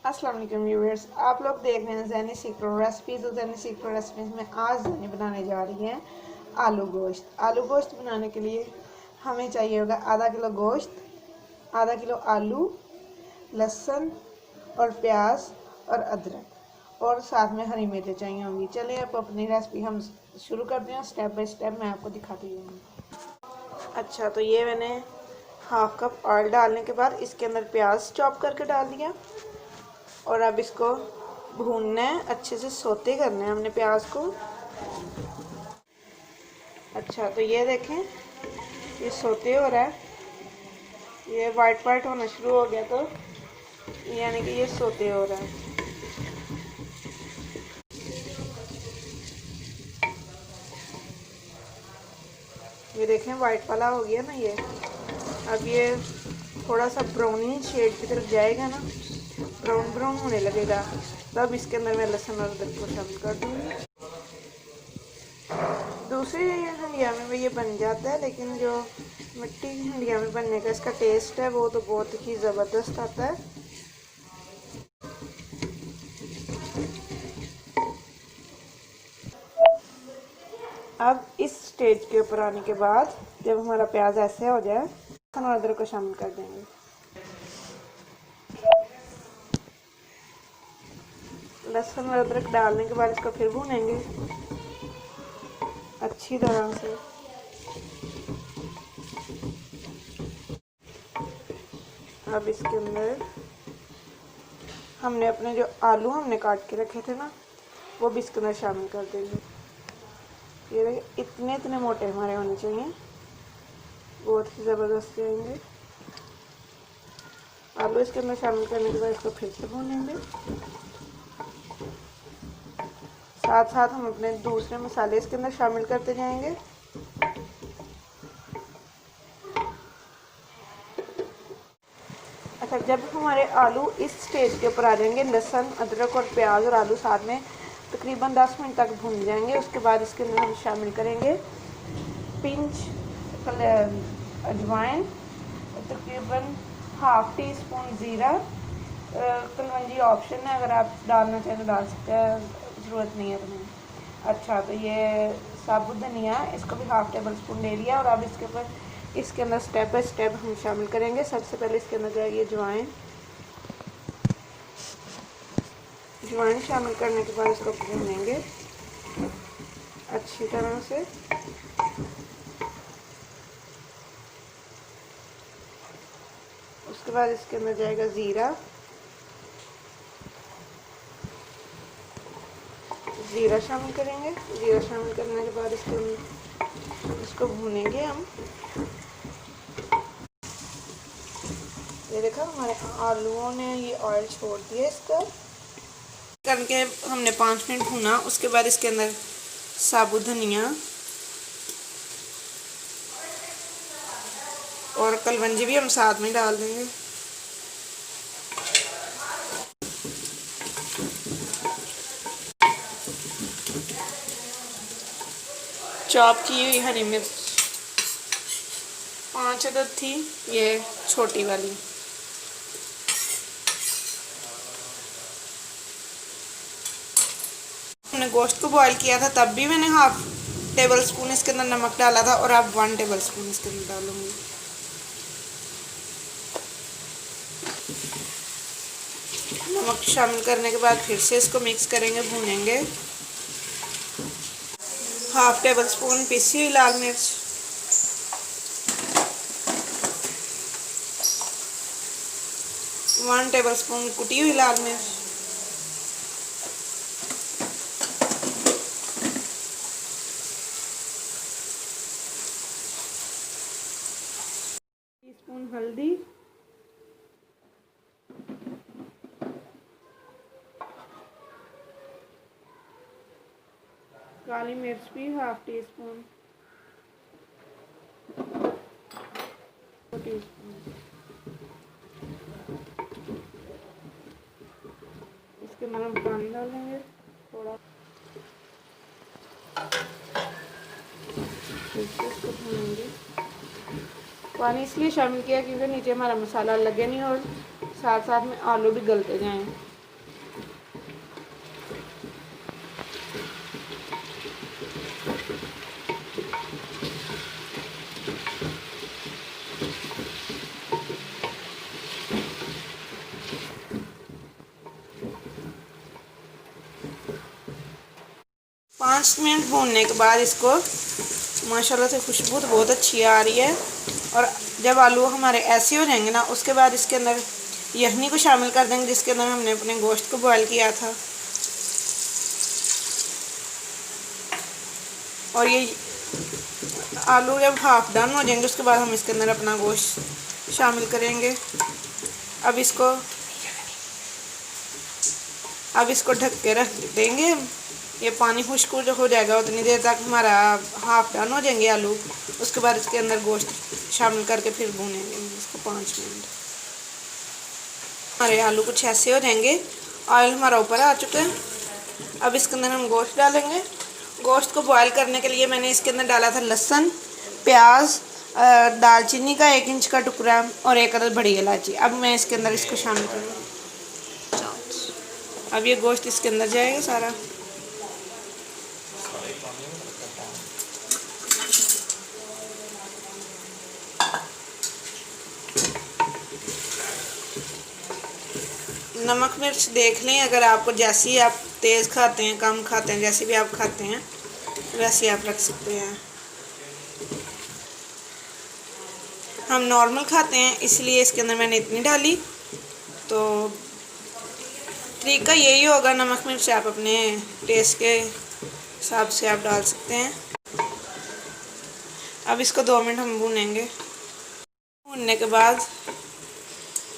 अस्सलाम वालेकुम व्यूअर्स, आप लोग देख रहे हैं ज़ैनी सीक्रेट रेसिपीज़। तो ज़ैनी सीक्रेट रेसिपीज़ में आज ज़ैनी बनाने जा रही हैं आलू गोश्त। आलू गोश्त बनाने के लिए हमें चाहिए होगा आधा किलो गोश्त, आधा किलो आलू, लहसुन और प्याज और अदरक, और साथ में हरी मिर्चें चाहिए होंगी। चलिए अब अपनी रेसिपी हम शुरू करते हैं। स्टेप बाय स्टेप मैं आपको दिखाती हूँ। अच्छा, तो ये मैंने हाफ कप ऑयल डालने के बाद इसके अंदर प्याज चॉप करके डाल दिया, और अब इसको भूनना है, अच्छे से सोते करना है हमने प्याज को। अच्छा, तो ये देखें, ये सोते हो रहा है, ये वाइट वाइट होना शुरू हो गया, तो यानी कि ये सोते हो रहा है। ये देखें वाइट वाला हो गया ना ये। अब ये थोड़ा सा ब्राउनी शेड की तरफ जाएगा ना, ब्राउन ब्राउन होने लगेगा, तब इसके अंदर मैं लहसुन और अदरक को शामिल कर दूँगी। दूसरी हंडिया में भी ये बन जाता है, लेकिन जो मिट्टी की हंडिया में बनने का इसका टेस्ट है वो तो बहुत ही ज़बरदस्त आता है। अब इस स्टेज के ऊपर आने के बाद जब हमारा प्याज ऐसे हो जाए, लहसुन और अदरक को शामिल कर देंगे। लहसुन और अदरक डालने के बाद इसको फिर भूनेंगे अच्छी तरह से। अब इसके अंदर हमने अपने जो आलू हमने काट के रखे थे ना, वो भी इसके अंदर शामिल कर देंगे। ये देखिए, इतने इतने मोटे हमारे होने चाहिए, बहुत ही ज़बरदस्त रहेंगे। आलू इसके अंदर शामिल करने के बाद इसको फिर से भूनेंगे। साथ साथ हम अपने दूसरे मसाले इसके अंदर शामिल करते जाएंगे। अच्छा, जब हमारे आलू इस स्टेज के ऊपर आ जाएंगे, लहसुन अदरक और प्याज और आलू साथ में तकरीबन 10 मिनट तक भून जाएंगे, उसके बाद इसके अंदर हम शामिल करेंगे पिंच अजवाइन, तकरीबन हाफ टी स्पून ज़ीरा। कलवंजी ऑप्शन है, अगर आप डालना चाहें तो डाल सकते हैं, ज़रूरत नहीं है तुम्हें। अच्छा, तो ये साबुत धनिया, इसको भी हाफ टेबल स्पून ले लिया, और अब इसके अंदर स्टेप बाय स्टेप हम शामिल करेंगे। सबसे पहले इसके अंदर जाएगी अजवाइन। अजवाइन शामिल करने के बाद इसको भूनेंगे अच्छी तरह से। उसके बाद इसके अंदर जाएगा ज़ीरा। ज़ीरा शामिल करेंगे। ज़ीरा शामिल करने के बाद इसको भूनेंगे हम। ये देखा, हमारे आलूओं ने ये ऑयल छोड़ दिया इसका करके हमने 5 मिनट भुना। उसके बाद इसके अंदर साबुत धनिया और कलवंजी भी हम साथ में डाल देंगे। चॉप की हुई हरी मिर्च 5 अदद थी, ये छोटी वाली। हमने गोश्त को बॉईल किया था, तब भी मैंने हाफ टेबल स्पून इसके अंदर नमक डाला था, और अब 1 टेबल स्पून इसके अंदर डालूंगी। नमक शामिल करने के बाद फिर से इसको मिक्स करेंगे, भूनेंगे। हाफ टेबल स्पून पिसी हुई लाल मिर्च, 1 टेबल स्पून कुटी हुई लाल मिर्च, टीस्पून हल्दी, काली मिर्च भी हाफ टी स्पून, इसके अंदर हम पानी डालेंगे थोड़ा, इसको भूनेंगे। पानी इसलिए शामिल किया क्योंकि नीचे हमारा मसाला लगे नहीं, और साथ साथ में आलू भी गलते जाएं। 5 मिनट भूनने के बाद इसको माशाल्लाह से खुशबू तो बहुत अच्छी आ रही है। और जब आलू हमारे ऐसे हो जाएंगे ना, उसके बाद इसके अंदर यखनी को शामिल कर देंगे, जिसके अंदर हमने अपने गोश्त को बॉयल किया था। और ये आलू जब हाफ डन हो जाएंगे, उसके बाद हम इसके अंदर अपना गोश्त शामिल करेंगे। अब इसको ढक के रख देंगे। ये पानी खुश्क हो जाएगा उतनी देर तक हमारा हाफ डन हो जाएंगे आलू। उसके बाद इसके अंदर गोश्त शामिल करके फिर भूनेंगे इसको 5 मिनट। हमारे आलू कुछ ऐसे हो जाएंगे। ऑयल हमारा ऊपर आ चुका है। अब इसके अंदर हम गोश्त डालेंगे। गोश्त को बॉयल करने के लिए मैंने इसके अंदर डाला था लहसुन, प्याज, दालचीनी का 1 इंच का टुकड़ा और 1 अदद बड़ी इलायची। अब मैं इसके अंदर इसको शामिल करूँगी। अब ये गोश्त इसके अंदर जाएगा सारा। नमक मिर्च देख लें, अगर आपको जैसी आप तेज़ खाते हैं, कम खाते हैं, जैसे भी आप खाते हैं वैसे आप रख सकते हैं। हम नॉर्मल खाते हैं इसलिए इसके अंदर मैंने इतनी डाली। तो तरीका यही होगा, नमक मिर्च आप अपने टेस्ट के हिसाब से आप डाल सकते हैं। अब इसको 2 मिनट हम भूनेंगे। भूनने के बाद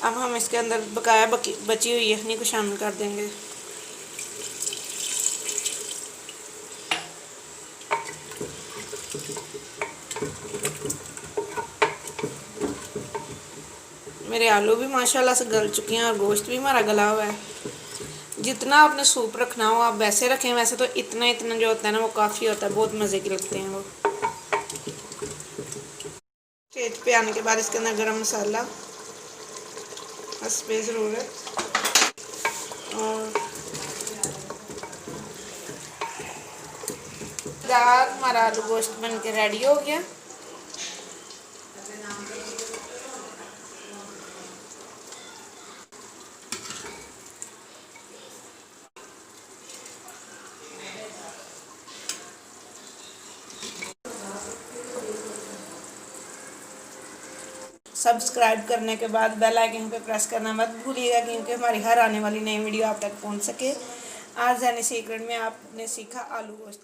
अब हम इसके अंदर बकाया बची हुई यखनी को शामिल कर देंगे। मेरे आलू भी माशाल्लाह से गल चुके हैं और गोश्त भी हमारा गला हुआ है। जितना आपने सूप रखना हो आप वैसे रखें। वैसे तो इतना जो होता है ना वो काफ़ी होता है, बहुत मज़े के लगते हैं वो। स्टेज पे आने के बाद इसके अंदर गरम मसाला बस ज़रूरत। और दाल हमारा आलू गोश्त बन के रेडी हो गया। सब्सक्राइब करने के बाद बेल आइकन पे प्रेस करना मत भूलिएगा, क्योंकि हमारी हर आने वाली नई वीडियो आप तक पहुंच सके। आज ज़ेनी सीक्रेट में आपने सीखा आलू गोश्त।